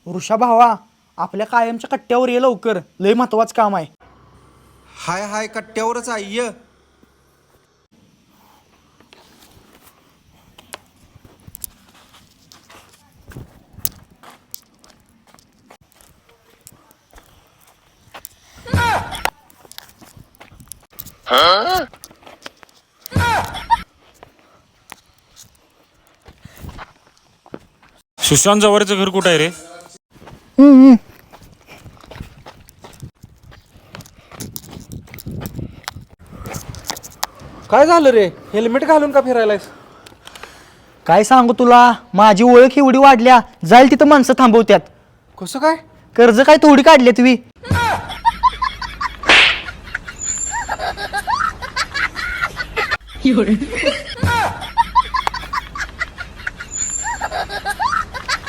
ऋषा भावा, आपल्या कायमच्या कट्ट्यावर ये लवकर, लय महत्वाचं काम आहे. हाय हाय कट्ट्यावरच आहे ये. सुशांत जवळचं घर कुठं आहे रे? काय झालं रे, हेल्मेट घालून का फिरायलायस? काय सांगू तुला, माझी ओळख एवढी वाढल्या, जाईल तिथं माणसं थांबवत्यात. कसं काय? कर्ज काय थोडी काढली तुम्ही.